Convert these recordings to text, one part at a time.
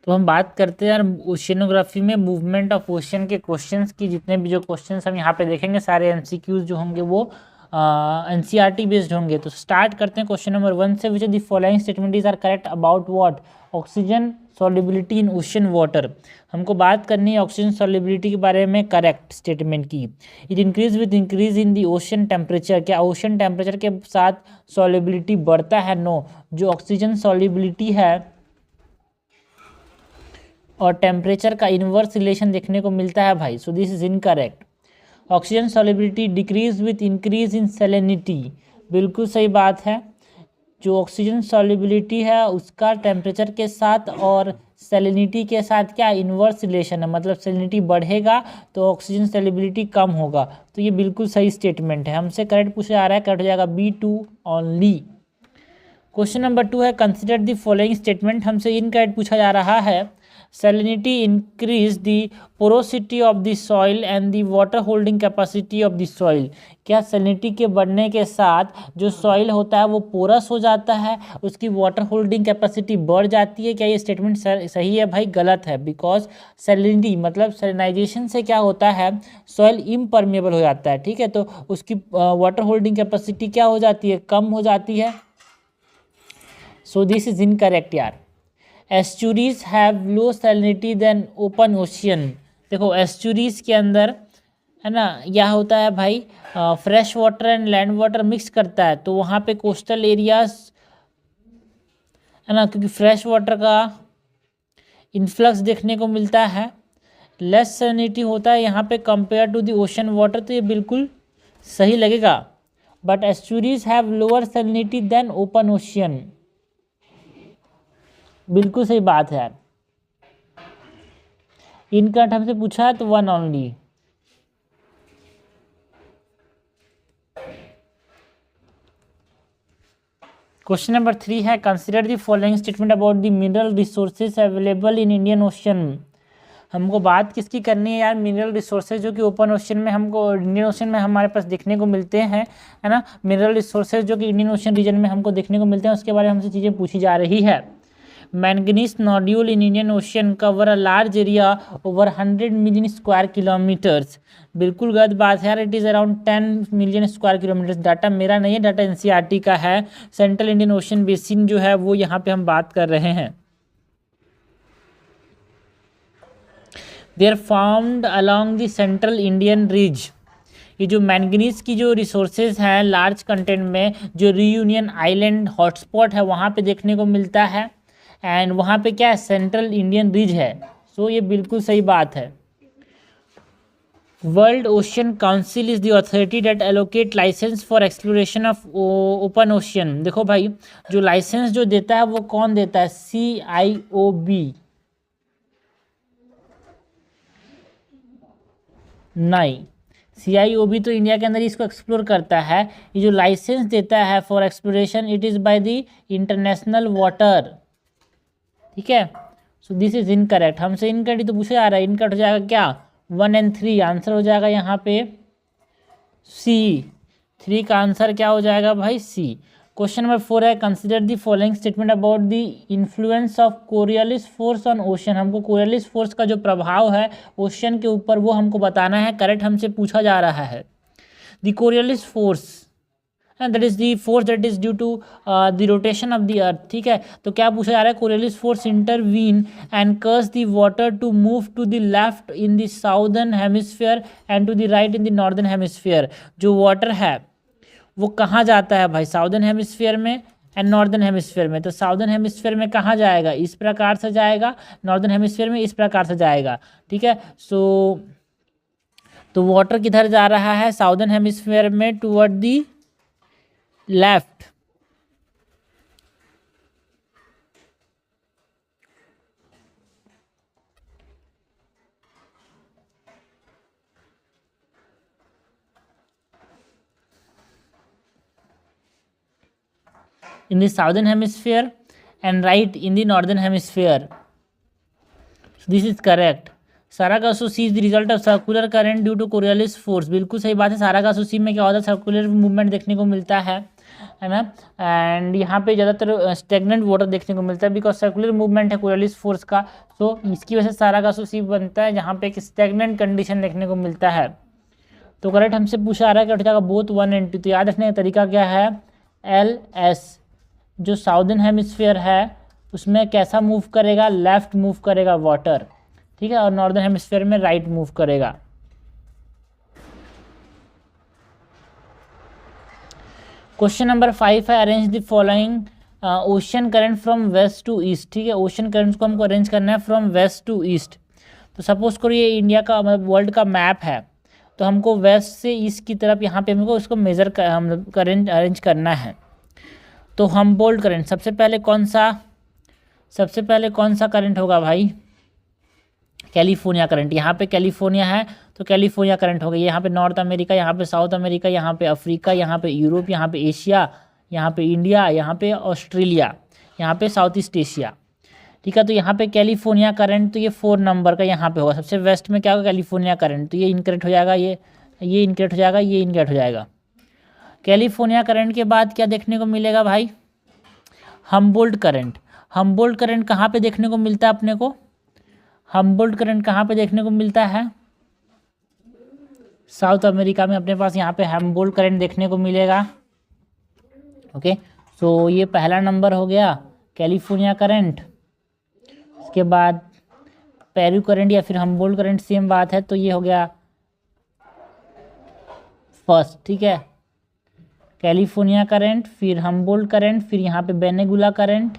तो हम बात करते हैं यार ओशियनोग्राफी में मूवमेंट ऑफ ओशियन के क्वेश्चंस की। जितने भी जो क्वेश्चंस हम यहाँ पे देखेंगे सारे एमसीक्यूज जो होंगे वो एनसीईआरटी बेस्ड होंगे। तो स्टार्ट करते हैं क्वेश्चन नंबर 1 से। Which of the following statement are correct about what? Oxygen solubility in ocean water. हमको बात करनी है ऑक्सीजन सॉल्युबिलिटी के बारे में करेक्ट स्टेटमेंट की। It increase with increase in the ocean temperature. क्या ओशन टेम्परेचर के साथ सॉल्युबिलिटी बढ़ता है? नो। जो ऑक्सीजन सॉल्युबिलिटी है और टेम्परेचर का इन्वर्स रिलेशन देखने को मिलता है भाई। सो this is incorrect. Oxygen solubility decrease with increase in salinity. बिल्कुल सही बात है। जो ऑक्सीजन सॉल्युबिलिटी है उसका टेम्परेचर के साथ और सैलिनिटी के साथ क्या इन्वर्स रिलेशन है, मतलब सैलिनिटी बढ़ेगा तो ऑक्सीजन सॉल्युबिलिटी कम होगा। तो ये बिल्कुल सही स्टेटमेंट है। हमसे करेक्ट पूछा जा रहा है, करेक्ट हो जाएगा B2 ओनली। क्वेश्चन नंबर 2 है कंसिडर द फॉलोइंग स्टेटमेंट। हमसे इनकरेक्ट पूछा जा रहा है। salinity increase the porosity of the soil and the water holding capacity of the soil। क्या salinity के बढ़ने के साथ जो सॉइल होता है वो पोरस हो जाता है, उसकी वाटर होल्डिंग कैपेसिटी बढ़ जाती है? क्या ये स्टेटमेंट सही है भाई? गलत है। बिकॉज salinity मतलब सैलिनाइजेशन से क्या होता है, सॉइल इम्परमेबल हो जाता है। ठीक है, तो उसकी वाटर होल्डिंग कैपेसिटी क्या हो जाती है, कम हो जाती है। सो दिस इज इनकरेक्ट यार। Estuaries have low salinity than open ocean. देखो एस्चुरीज के अंदर है ना क्या होता है भाई, fresh water and land water mix करता है, तो वहाँ पे कोस्टल एरियाज है ना, क्योंकि फ्रेश वाटर का इन्फ्लक्स देखने को मिलता है, लेस सैलिनिटी होता है यहाँ पे compare to the ocean water. तो ये बिल्कुल सही लगेगा। But estuaries have lower salinity than open ocean. बिल्कुल सही बात है यार। इनका हमसे पूछा है तो 1 ओनली। क्वेश्चन नंबर 3 है consider the following statement about the mineral resources available in Indian ocean. हमको बात किसकी करनी है यार? मिनरल रिसोर्सेज जो कि ओपन ओशन में हमको, इंडियन ओशन में हमारे पास देखने को मिलते हैं, है ना। मिनरल रिसोर्सेज जो कि इंडियन ओशन रीजन में हमको देखने को मिलते हैं, उसके बारे में हमसे चीज़ें पूछी जा रही है। Manganese nodule in Indian ocean cover a large area over 100 million square kilometres. बिल्कुल गलत बात है यार। It is around 10 million square kilometres. Data मेरा नहीं है, डाटा एनसीईआरटी का है। सेंट्रल इंडियन ओशन बेसिन जो है वो यहाँ पे हम बात कर रहे हैं। They are found along the central Indian ridge. ये जो मैंगनीज की जो रिसोर्सेज हैं लार्ज कंटेंट में, जो रीयूनियन आइलैंड हॉटस्पॉट है वहाँ पे देखने को मिलता है। एंड वहाँ पे क्या है, सेंट्रल इंडियन रिज है। सो ये बिल्कुल सही बात है। World ocean council is the authority that allocate license for exploration of open ocean. देखो भाई, जो लाइसेंस जो देता है वो कौन देता है? CIOB। नहीं, CIOB तो इंडिया के अंदर इसको एक्सप्लोर करता है। ये जो लाइसेंस देता है for exploration, it is by the international water. ठीक है, सो दिस इज इनकरेक्ट। हमसे इनकरेक्ट तो पूछा जा रहा है। इनकरेक्ट हो जाएगा क्या? 1 और 3 आंसर हो जाएगा यहाँ पे C। 3 का आंसर क्या हो जाएगा भाई? C। क्वेश्चन नंबर 4 है consider the following statement about the influence of Coriolis force on ocean. हमको कोरियलिस फोर्स का जो प्रभाव है ओशन के ऊपर वो हमको बताना है। करेक्ट हमसे पूछा जा रहा है। The Coriolis force and that is the force that is due to the rotation of the earth. ठीक है, तो क्या पूछा जा रहा है? Coriolis force intervene and curves the water to move to the left in the southern hemisphere and to the right in the northern hemisphere. जो water है वो कहाँ जाता है भाई? साउदर्न हेमिस्फीयर में एंड नॉर्दर्न हेमिस्फीयर में। तो साउदर्न हेमिस्फीयर में कहाँ जाएगा? इस प्रकार से जाएगा। नॉर्दर्न हेमिस्फीयर में इस प्रकार से जाएगा। ठीक है, सो तो वाटर किधर जा रहा है? साउदर्न हेमिस्फीयर में toward the left. in the southern hemisphere and right in the northern hemisphere. So this is correct. Sargasso Sea is the result of circular current due to Coriolis force. बिल्कुल सही बात है। सारागासो सी में क्या होता है? Circular movement देखने को मिलता है। है ना। एंड यहाँ पे ज़्यादातर स्टेगनेंट वाटर देखने को मिलता है बिकॉज सर्कुलर मूवमेंट है कोरियोलिस फोर्स का, तो इसकी वजह से सारागासो सी बनता है जहाँ पे एक स्टेगनेंट कंडीशन देखने को मिलता है। तो करेक्ट हमसे पूछा आ रहा है कि उठ जाएगा बोथ 1 and 2। तो याद रखने का तरीका क्या है, LS जो साउदर्न हेमिस्फीयर है उसमें कैसा मूव करेगा, लेफ्ट मूव करेगा वाटर, ठीक है, और नॉर्दर्न हेमिस्फीयर में राइट मूव करेगा। क्वेश्चन नंबर 5 है, arrange the following ocean current from west to east. ठीक है, ओशन करंट को हमको अरेंज करना है फ्रॉम वेस्ट टू ईस्ट। तो सपोज करो ये इंडिया का मतलब वर्ल्ड का मैप है, तो हमको वेस्ट से ईस्ट की तरफ यहाँ पे हमको उसको मेजर करंट अरेंज करना है। तो हम्बोल्ट करंट सबसे पहले कौन सा करंट होगा भाई, कैलिफोर्निया करंट। यहाँ पे कैलिफोर्निया है तो कैलिफोर्निया करंट होगा। यहाँ पे नॉर्थ अमेरिका, यहाँ पे साउथ अमेरिका, यहाँ पे अफ्रीका, यहाँ पे यूरोप, यहाँ पे एशिया, यहाँ पे इंडिया, यहाँ पे ऑस्ट्रेलिया, यहाँ पे साउथ ईस्ट एशिया। ठीक है, तो यहाँ पे कैलिफोर्निया करंट, तो ये 4 नंबर का यहाँ पे होगा। सबसे वेस्ट में क्या होगा, कैलिफोर्निया करंट, तो ये इनकरेक्ट हो जाएगा, ये इनकरेक्ट हो जाएगा, ये इनकरेक्ट हो जाएगा। कैलिफोर्निया करंट के बाद क्या देखने को मिलेगा भाई, हम्बोल्ट करंट। हम्बोल्ट करंट कहाँ पे देखने को मिलता है अपने को, हम्बोल्ट करंट कहाँ पे देखने को मिलता है, साउथ अमेरिका में अपने पास यहाँ पे हम्बोल्ट करंट देखने को मिलेगा। ओके, सो ये पहला नंबर हो गया कैलिफोर्निया करंट। उसके बाद पेरू करंट या फिर हम्बोल्ट करंट सेम बात है, तो ये हो गया फर्स्ट। ठीक है, कैलिफोर्निया करंट, फिर हम्बोल्ट करंट, फिर यहाँ पे बेनेगुला करंट।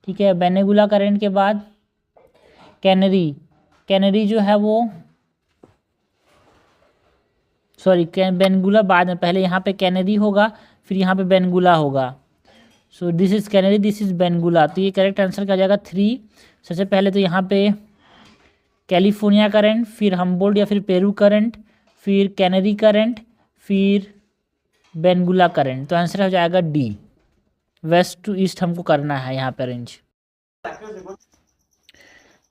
ठीक है, बेनेगुला करंट के बाद कैनरी जो है वो, सॉरी बेनगुला बाद में, पहले यहाँ पे कैनरी होगा फिर यहाँ पे बेनगुला होगा। So this is Canary, this is Benguela. तो ये करेक्ट आंसर क्या जाएगा 3। सबसे पहले तो यहाँ पे कैलिफोर्निया करंट, फिर हम्बोल्ट या फिर पेरू करंट, फिर कैनरी करंट, फिर बेनगुला करंट। तो आंसर हो जाएगा डी, वेस्ट टू ईस्ट हमको करना है यहाँ पे अरेंज।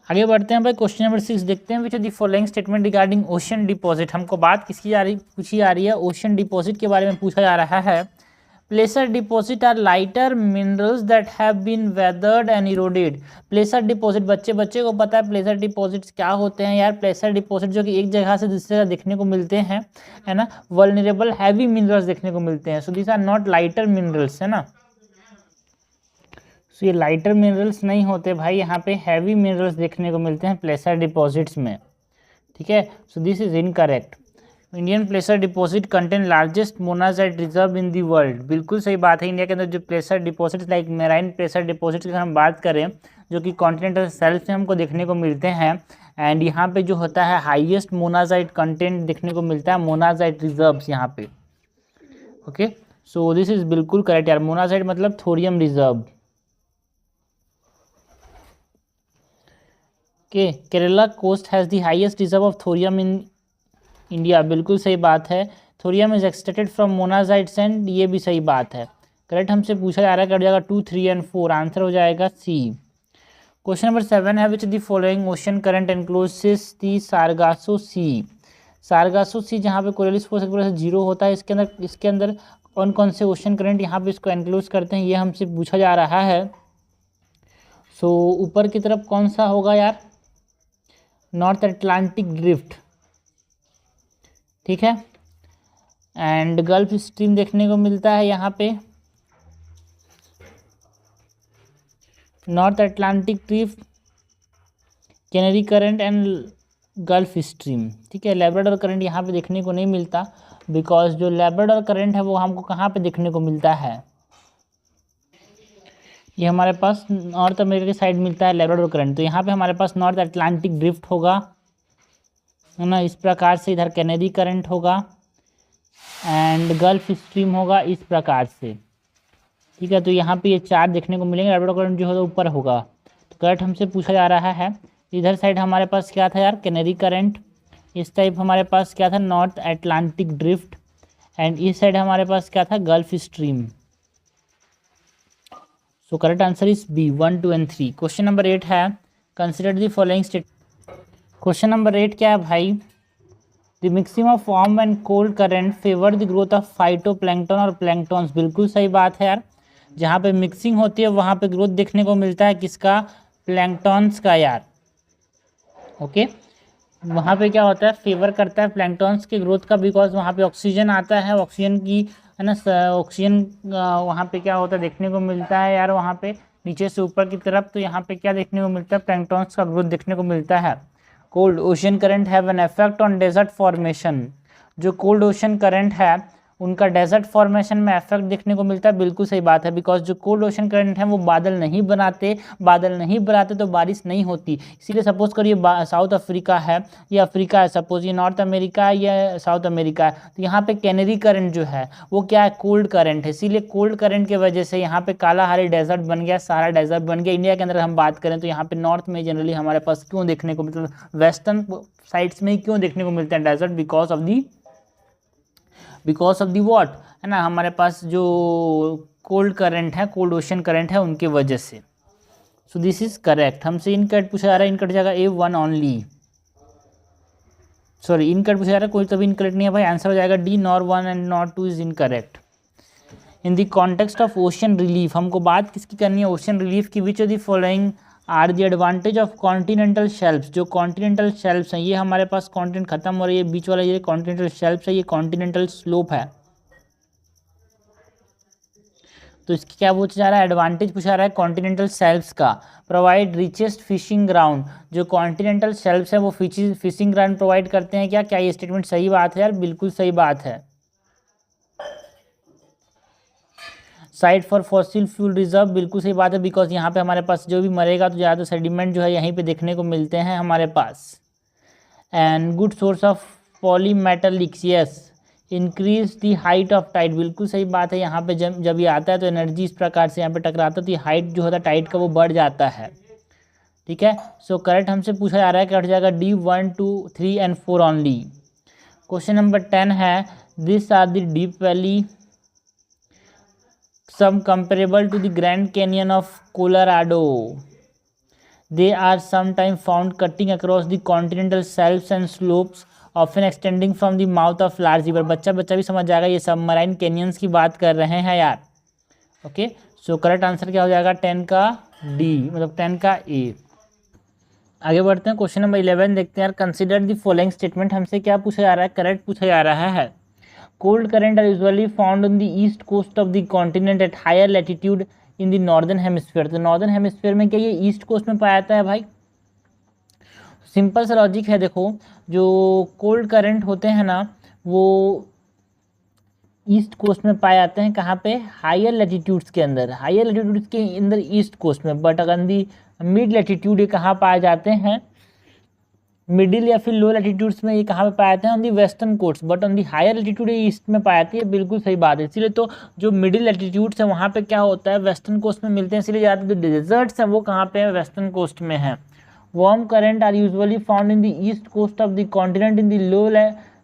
आगे बढ़ते हैं भाई, क्वेश्चन नंबर 6 देखते हैं, which are the following statement regarding ocean deposit. हमको बात किसकी पूछी जा रही है, ओशन डिपॉजिट के बारे में पूछा जा रहा है। Placer deposit are lighter minerals that have been weathered and eroded. Placer deposit, बच्चे को पता है प्लेसर डिपॉजिट्स क्या होते हैं यार। प्लेसर डिपॉजिट जो कि एक जगह से दूसरी जगह देखने को मिलते हैं, है ना। वल्नरेबल हैवी मिनरल्स देखने को मिलते हैं, so this are not lighter minerals, है ना। सो ये लाइटर मिनरल्स नहीं होते भाई, यहाँ पे हैवी मिनरल्स देखने को मिलते हैं प्लेसर डिपॉजिट्स में। ठीक है, so this is incorrect. Indian प्लेसर deposit contain largest monazite reserve in the world. बिल्कुल सही बात है, इंडिया के अंदर जो प्लेसर डिपॉजिट्स लाइक मेराइन प्लेसर डिपॉजिट की हम बात करें, जो कि कॉन्टिनेंटल शेल्फ में हमको देखने को मिलते हैं, एंड यहाँ पे जो होता है हाईएस्ट मोनाजाइट कंटेंट देखने को मिलता है, मोनाजाइट रिजर्व्स यहाँ पे। ओके, सो दिस इज बिल्कुल करेक्ट यार, मोनाजाइट मतलब थोरियम रिजर्व। के Kerala coast has the highest reserve of thorium in India. बिल्कुल सही बात है, thorium is extracted from monazite sand, ये भी सही बात है। करेक्ट हमसे पूछा जा रहा है, कट जाएगा 2, 3 एंड 4, आंसर हो जाएगा सी। क्वेश्चन नंबर 7 है, which the following ocean current encloses the Sargasso Sea. Sargasso Sea जहाँ पे कोरियोलिस फोर्स से 0 होता है, इसके अंदर कौन कौन से ओशन करंट यहाँ पे इसको एनक्लोज करते हैं, ये हमसे पूछा जा रहा है। सो ऊपर की तरफ कौन सा होगा यार, नॉर्थ अटलांटिक ड्रिफ्ट। ठीक है, एंड गल्फ स्ट्रीम देखने को मिलता है यहाँ पे, north Atlantic drift, canary current and gulf stream. ठीक है, लैब्राडोर करंट यहाँ पे देखने को नहीं मिलता, बिकॉज जो लैब्राडोर करंट है वो हमको कहाँ पे देखने को मिलता है, ये हमारे पास नॉर्थ अमेरिका की साइड मिलता है लैब्राडोर करंट। तो यहाँ पे हमारे पास नॉर्थ अटलांटिक ड्रिफ्ट होगा, है ना, इस प्रकार से। इधर कैनरी करंट होगा एंड गल्फ स्ट्रीम होगा इस प्रकार से। ठीक है, तो यहाँ पे ये 4 देखने को मिलेंगे, लैब्राडोर करंट जो होगा ऊपर होगा। तो करेक्ट हमसे पूछा जा रहा है, इधर साइड हमारे पास क्या था यार, कैनरी करंट, इस टाइप हमारे पास क्या था, नॉर्थ अटलांटिक ड्रिफ्ट, एंड इस साइड हमारे पास क्या था, gulf stream. So correct answer is B, 1, 2 and 3। Question number 8 है, consider the following state. Question number 8 क्या है भाई, the mixing of warm and cold current favour the growth of phytoplankton और प्लैंक्टॉन्स। बिल्कुल सही बात है यार, जहाँ पे मिक्सिंग होती है वहाँ पे ग्रोथ देखने को मिलता है किसका, प्लैंक्टॉन्स का यार। ओके, वहाँ पे क्या होता है, फेवर करता है प्लैंक्टॉन्स की ग्रोथ का, बिकॉज वहाँ पे ऑक्सीजन आता है, ऑक्सीजन की है ना, ऑक्सीजन वहाँ पे क्या होता है देखने को मिलता है यार, वहाँ पे नीचे से ऊपर की तरफ। तो यहाँ पे क्या देखने को मिलता है, प्लैंक्टॉन्स का ग्रोथ देखने को मिलता है। Cold ocean current have an effect on desert formation. जो कोल्ड ओशन करंट है उनका डेजर्ट फॉर्मेशन में इफेक्ट देखने को मिलता है। बिल्कुल सही बात है, बिकॉज जो कोल्ड ओशन करंट है वो बादल नहीं बनाते तो बारिश नहीं होती। इसीलिए सपोज करिए साउथ अफ्रीका है, ये अफ्रीका है, सपोज ये नॉर्थ अमेरिका है, ये साउथ अमेरिका है, तो यहाँ पे कैनरी करंट जो है वो क्या है, कोल्ड करंट है। इसीलिए कोल्ड करंट की वजह से यहाँ पे कालाहारी डेजर्ट बन गया, सारा डेजर्ट बन गया। इंडिया के अंदर हम बात करें तो यहाँ पे नॉर्थ में जनरली हमारे पास क्यों देखने को, मतलब वेस्टर्न साइड्स में क्यों देखने को मिलते हैं desert, because of the what है ना, हमारे पास जो कोल्ड करंट है, कोल्ड ओशन करंट है, उनके वजह से। So this is correct. हमसे इनकट पूछा जा रहा है, इनकट जाएगा A1 ओनली, सॉरी इनकट पूछा जा रहा है, कोई तभी इनकरेक्ट नहीं है भाई, आंसर हो जाएगा D, nor 1 and nor 2 is incorrect. In the context of ocean relief, हमको बात किसकी करनी है, ओशन रिलीफ की। Which of the following are the advantage of continental shelfs. जो कॉन्टिनेंटल शेल्फ्स हैं, ये हमारे पास कॉन्टिनेंट खत्म हो रही है, बीच वाला ये कॉन्टिनेंटल शेल्फ्स है, ये कॉन्टिनेंटल स्लोप है। तो इसकी क्या पूछा जा रहा है, एडवांटेज पूछा जा रहा है कॉन्टिनेंटल शेल्फ्स का। प्रोवाइड रिचेस्ट फिशिंग ग्राउंड, जो कॉन्टिनेंटल शेल्फ्स है वो फिशिंग ग्राउंड प्रोवाइड करते हैं क्या, क्या ये स्टेटमेंट सही बात है यार, बिल्कुल सही बात है। Site for fossil fuel reserve, बिल्कुल सही बात है, बिकॉज यहाँ पे हमारे पास जो भी मरेगा तो ज़्यादा सेडिमेंट जो है यहीं पे देखने को मिलते हैं हमारे पास। And good source of polymetallics, yes increase the height of tide, बिल्कुल सही बात है। यहाँ पे जब ये आता है तो एनर्जी इस प्रकार से यहाँ पे टकराता है तो ये हाइट जो होता है टाइड का वो बढ़ जाता है। ठीक है, सो करेक्ट हमसे पूछा जा रहा है, क्या हो जाएगा D 1, 2, 3 and 4 only. Question number 10 है, this are the deep valley some comparable to the Grand Canyon of Colorado. They are sometimes found cutting across the continental shelves and slopes, often extending from the mouth of large river. बच्चा भी समझ जाएगा, ये submarine canyons की बात कर रहे हैं यार। ओके, सो करेक्ट आंसर क्या हो जाएगा, 10 का D, मतलब 10 का A। आगे बढ़ते हैं, क्वेश्चन नंबर 11 देखते हैं यार। कंसिडर द फॉलोइंग स्टेटमेंट, हमसे क्या पूछा जा रहा है, करेक्ट पूछा जा रहा है। Cold current are usually found on the east coast of the continent at higher latitude in the northern hemisphere। तो नॉर्दर्न हेमिस्फीयर में क्या ये ईस्ट कोस्ट में पाया जाता है भाई। सिंपल सा लॉजिक है, देखो जो कोल्ड करंट होते हैं ना वो ईस्ट कोस्ट में पाए जाते हैं, कहाँ पे, हायर लैटिट्यूड्स के अंदर, हायर लैटिट्यूड्स के अंदर ईस्ट कोस्ट में। बट अगर दी मिड लैटिट्यूड ये कहाँ पाए जाते हैं, मिडिल या फिर लो लैटिट्यूड्स में ये कहाँ पे पाए जाते हैं, on the western coast. But on the higher latitude ये ईस्ट में पाए जाती है, बिल्कुल सही बात है। इसीलिए तो जो मिडिल लैटिट्यूड्स है वहाँ पे क्या होता है, वेस्टर्न कोस्ट में मिलते हैं, इसीलिए ज़्यादा जो डेजर्ट्स हैं वो कहाँ पे है, वेस्टर्न कोस्ट में है। Warm current are usually found in the east coast of the continent in the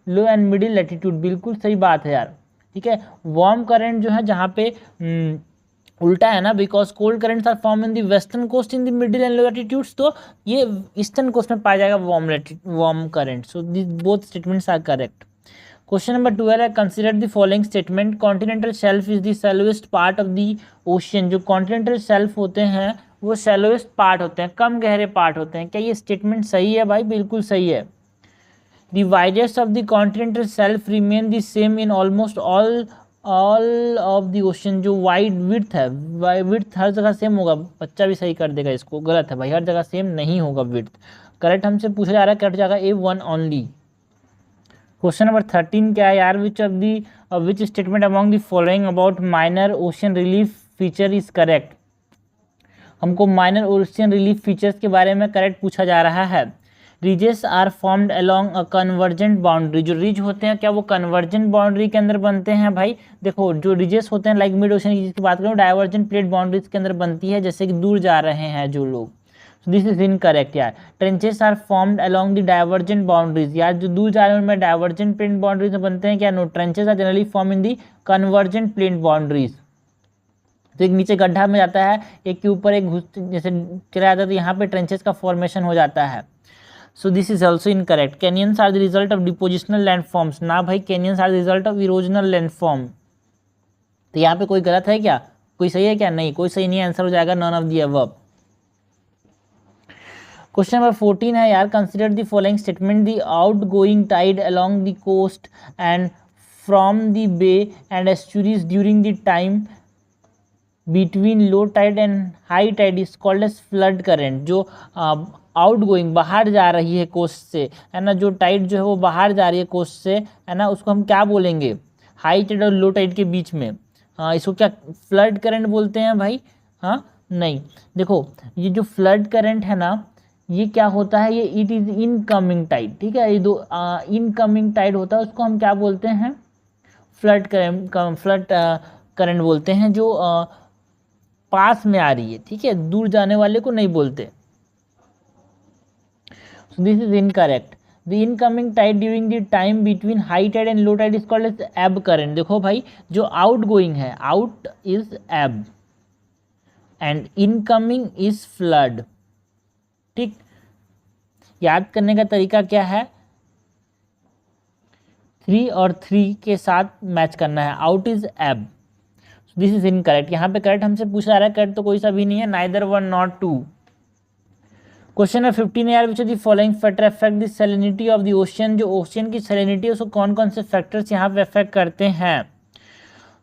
low and middle latitude, बिल्कुल सही बात है यार। ठीक है, वार्म करंट जो है जहाँ पे उल्टा है ना, because cold currents are form in the western coast in the middle and low latitudes, तो ये ईस्टर्न कोस्ट में पाया जाएगा warm current. So this both statements are correct. Question number 12 है, consider the following statement. Continental shelf is the shallowest part of the ocean. जो continental shelf होते हैं वो शैलोएस्ट पार्ट होते हैं, कम गहरे पार्ट होते हैं। क्या ये स्टेटमेंट सही है भाई, बिल्कुल सही है। The widest of the continental shelf remain the same in almost all of the ocean. जो वाइड विड्थ है, विड्थ हर जगह सेम होगा, बच्चा भी सही कर देगा इसको, गलत है भाई, हर जगह सेम नहीं होगा विड्थ। करेक्ट हमसे पूछा जा रहा है, करेक्ट जाएगा A1 ओनली। क्वेश्चन नंबर 13 क्या है यार, which statement among the following about minor ocean relief feature is correct. हमको माइनर ओशन रिलीफ फीचर्स के बारे में करेक्ट पूछा जा रहा है। Ridges are formed along a convergent boundary. जो रिज होते हैं क्या वो कन्वर्जेंट बाउंड्री के अंदर बनते हैं भाई। देखो जो रिजेस होते हैं लाइक मिड ओशन की बात करूँ, डाइवर्जेंट प्लेट बाउंड्रीज के अंदर बनती है, जैसे कि दूर जा रहे हैं जो लोग। दिस इज इनकरेक्ट यार। Trenches are formed along the divergent boundaries. यार जो दूर जा रहे हैं उनमें डाइवर्जेंट प्लेट बाउंड्रीज में बनते हैं क्या, no, trenches are generally form in the convergent plate boundaries. तो एक नीचे गड्ढा में जाता है, एक के ऊपर एक घुस जैसे चला जाता है, तो यहाँ पे ट्रेंचेस का फॉर्मेशन हो जाता है। So this is also incorrect. Canyons are the result of depositional landforms, ना भाई, canyons are the result of erosional landform. तो यहाँ पे कोई गलत है क्या, कोई सही है क्या, नहीं, कोई सही नहीं, आंसर हो जाएगा none of the above. Question number 14 है यार, consider the following statement, the out going tide along the coast and from the bay and estuaries during the time between low tide and high tide is called as flood current. जो out going बाहर जा रही है coast से, है ना, जो Tide जो है वो बाहर जा रही है कोस्ट से, है ना, उसको हम क्या बोलेंगे, हाई टाइड और लो टाइड के बीच में, हाँ, इसको क्या फ्लड करंट बोलते हैं भाई, हाँ, नहीं, देखो ये जो फ्लड करंट है ना, ये क्या होता है, ये इट इज इनकमिंग टाइड, ठीक है, ये दो इनकमिंग टाइड होता है, उसको हम क्या बोलते हैं, फ्लड करंट बोलते हैं, जो पास में आ रही है, ठीक है, दूर जाने वाले को नहीं बोलते। So this is incorrect. The incoming tide during the time between high tide and low tide is called as ebb current. देखो भाई, जो आउट गोइंग है, out is ebb and incoming is flood, ठीक। याद करने का तरीका क्या है, 3 और 3 के साथ मैच करना है, आउट इज एब। This is incorrect. यहाँ पे करेक्ट हमसे पूछा जा रहा है, करेक्ट तो कोई सा भी नहीं है, नाइदर 1 नॉट 2। क्वेश्चन नंबर 15 यार, विच of the following factor affect the salinity of the ocean. जो ओशियन की सैलिनिटी है उसको कौन कौन से फैक्टर्स यहाँ पे अफेक्ट करते हैं।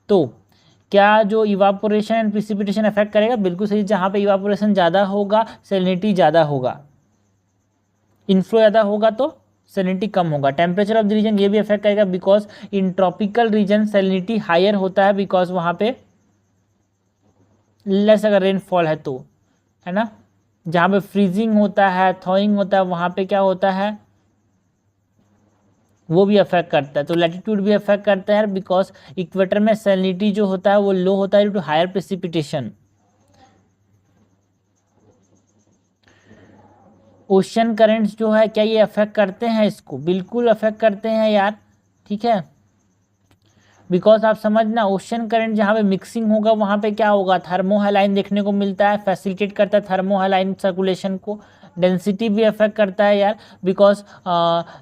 तो क्या जो इवापोरेशन एंड प्रिसिपिटेशन अफेक्ट करेगा, बिल्कुल सही, जहाँ पे इवापोरेशन ज़्यादा होगा सैलिनिटी ज़्यादा होगा, इनफ्लो ज़्यादा होगा तो सैलिनिटी कम होगा। टेम्परेचर ऑफ द रीजन ये भी अफेक्ट करेगा, because in tropical region salinity higher होता है, बिकॉज वहाँ पे लेस अगर रेनफॉल है तो, है ना, जहाँ पे फ्रीजिंग होता है, थॉइंग होता है, वहाँ पे क्या होता है, वो भी अफेक्ट करता है। तो लैटिट्यूड भी अफेक्ट करता है, बिकॉज इक्वेटर में सैलिनिटी जो होता है वो लो होता है due to higher precipitation. Ocean currents जो है, क्या ये अफेक्ट करते हैं इसको, बिल्कुल अफेक्ट करते हैं यार, ठीक है, बिकॉज आप समझना, ओशन करंट जहाँ पे मिक्सिंग होगा वहाँ पे क्या होगा, थर्मोहाइलाइन देखने को मिलता है, फैसिलिटेट करता है थर्मोहाइलाइन सर्कुलेशन को। डेंसिटी भी अफेक्ट करता है यार, बिकॉज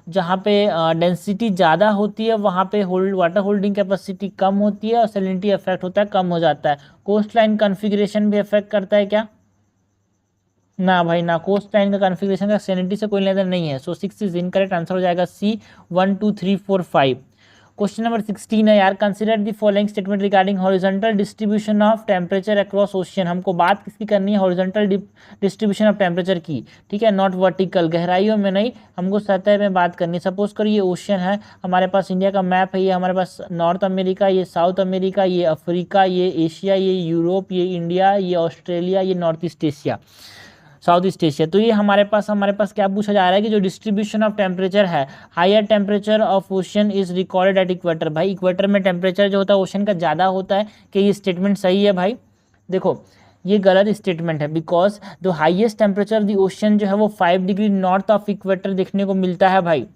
जहाँ पे डेंसिटी ज़्यादा होती है वहाँ पे वाटर होल्डिंग कैपेसिटी कम होती है और सैलिनिटी अफेक्ट होता है, कम हो जाता है। कोस्ट लाइन कन्फिग्रेशन भी अफेक्ट करता है क्या, ना भाई ना, कोस्ट लाइन का कॉन्फ़िगरेशन का सैलिनिटी से कोई लेना नहीं है। सो 6 इज इनकरेक्ट, आंसर हो जाएगा सी 1 2 3 4 5। क्वेश्चन नंबर 16 है यार, consider the following statement regarding horizontal distribution of temperature across ocean. हमको बात किसकी करनी है, हॉरिजॉन्टल डिस्ट्रीब्यूशन ऑफ टेम्परेचर की, ठीक है, नॉट वर्टिकल, गहराइयों में नहीं, हमको सतह में बात करनी है। सपोज करो ये ओशियन है, हमारे पास इंडिया का मैप है, ये हमारे पास नॉर्थ अमेरिका, ये साउथ अमेरिका, ये अफ्रीका, ये एशिया, ये यूरोप, ये इंडिया, ये ऑस्ट्रेलिया, ये north east Asia, south east Asia. तो ये हमारे पास क्या पूछा जा रहा है कि जो डिस्ट्रीब्यूशन ऑफ टेम्परेचर है, higher temperature of ocean is recorded at equator. भाई इक्वेटर में टेम्परेचर जो होता है ओशन का ज़्यादा होता है, कि ये स्टेटमेंट सही है भाई, देखो ये गलत स्टेटमेंट है, because the highest temperature of the ocean जो है वो 5 डिग्री नॉर्थ ऑफ इक्वेटर देखने को मिलता है भाई।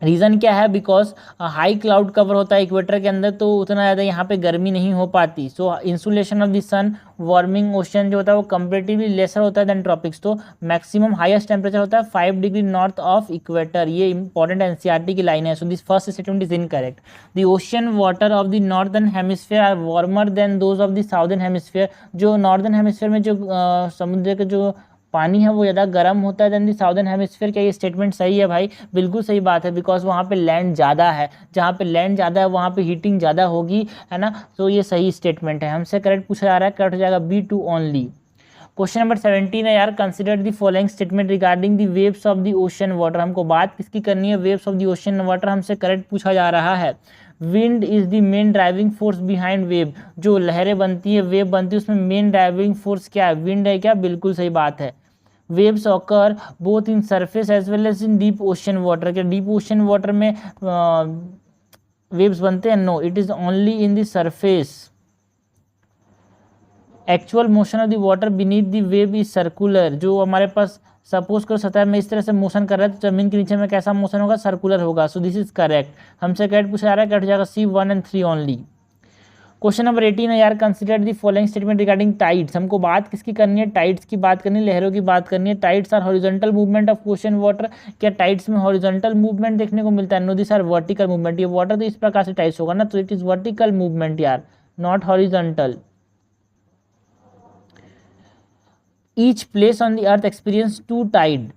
रीज़न क्या है, बिकॉज हाई क्लाउड कवर होता है इक्वेटर के अंदर, तो उतना ज़्यादा यहाँ पे गर्मी नहीं हो पाती। So insulation of the sun warming ocean जो होता है वो कंपेरेटिवली लेसर होता है देन ट्रॉपिक्स। तो मैक्सिमम हाईएस्ट टेम्परेचर होता है 5 डिग्री नॉर्थ ऑफ इक्वेटर। ये इंपॉर्टेंट एनसीईआरटी की लाइन है। So this first statement is incorrect. The ocean water of the northern hemisphere are warmer than those of the southern hemisphere. जो northern hemisphere में जो समुद्र के जो पानी है वो ज़्यादा गर्म होता है देन दी साउदर्न हेमिस्फीयर। क्या ये स्टेटमेंट सही है भाई, बिल्कुल सही बात है, बिकॉज वहाँ पे लैंड ज़्यादा है, जहाँ पे लैंड ज़्यादा है वहाँ पे हीटिंग ज़्यादा होगी, है ना। तो ये सही स्टेटमेंट है, हमसे करेक्ट पूछा जा रहा है, करेक्ट हो जाएगा B2 ओनली। क्वेश्चन नंबर 17 है यार, consider the following statement regarding the waves of the ocean water. हमको बात किसकी करनी है, waves of the ocean water, हमसे करेक्ट पूछा जा रहा है। Wind is the main driving force behind wave. जो लहरें बनती है, वेव बनती है, उसमें मेन ड्राइविंग फोर्स क्या है, विंड है क्या, बिल्कुल सही बात है। Waves occur both in surface as well as in deep ocean water. क्या डीप ओशन वाटर में वेव्स बनते हैं, no, it is only in the surface. Actual motion of the water beneath the wave is circular. जो हमारे पास suppose करो सतह में इस तरह से मोशन कर रहा है, तो जमीन के नीचे में कैसा मोशन होगा, सर्कुलर होगा। सो दिस इज करेक्ट, हमसे करेक्ट पूछा जा रहा है, करेक्ट हो जाएगा C 1 and 3 only. Question number 18 है यार, consider the following statement regarding tides. हमको बात किसकी करनी है? टाइड्स की बात करनी है, लहरों की बात करनी है। Tides are horizontal movement of ocean water. क्या टाइड्स में हॉरिजॉन्टल मूवमेंट देखने को मिलता है? No, this are vertical movement. ये वाटर तो इस प्रकार से टाइड्स होगा ना, तो इट इज वर्टिकल मूवमेंट यार, not horizontal. Each place on the earth experience two tide,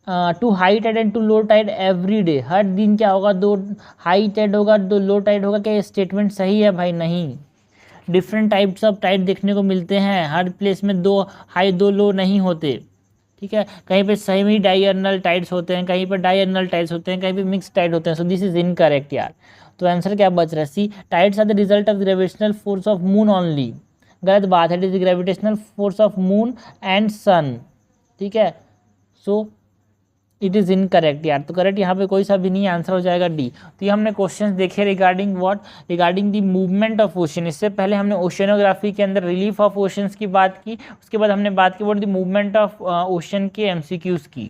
two high tide and two low tide every day. हर दिन क्या होगा? 2 हाई टाइड होगा, 2 लो टाइड होगा। क्या ये स्टेटमेंट सही है भाई? नहीं, डिफरेंट टाइप्स ऑफ टाइड देखने को मिलते हैं। हर प्लेस में 2 हाई 2 लो नहीं होते, ठीक है। कहीं पे सेमी डायर्नल टाइड्स होते हैं, कहीं पे डायर्नल टाइड्स होते हैं, कहीं पे मिक्स टाइड होते हैं। सो दिस इज इनकरेक्ट यार। तो आंसर क्या बच रहा है? See, tides are the result of gravitational force of moon only. गलत बात है, it is gravitational force of moon and sun, ठीक है। सो इट इज़ इनकरेक्ट यार। तो करेक्ट यहाँ पे कोई सा भी नहीं, आंसर हो जाएगा डी। तो ये हमने क्वेश्चंस देखे regarding what, regarding the movement of ocean. इससे पहले हमने ओशनोग्राफी के अंदर रिलीफ ऑफ ओशंस की बात की, उसके बाद हमने बात की what the movement of ocean के एमसीक्यूज की।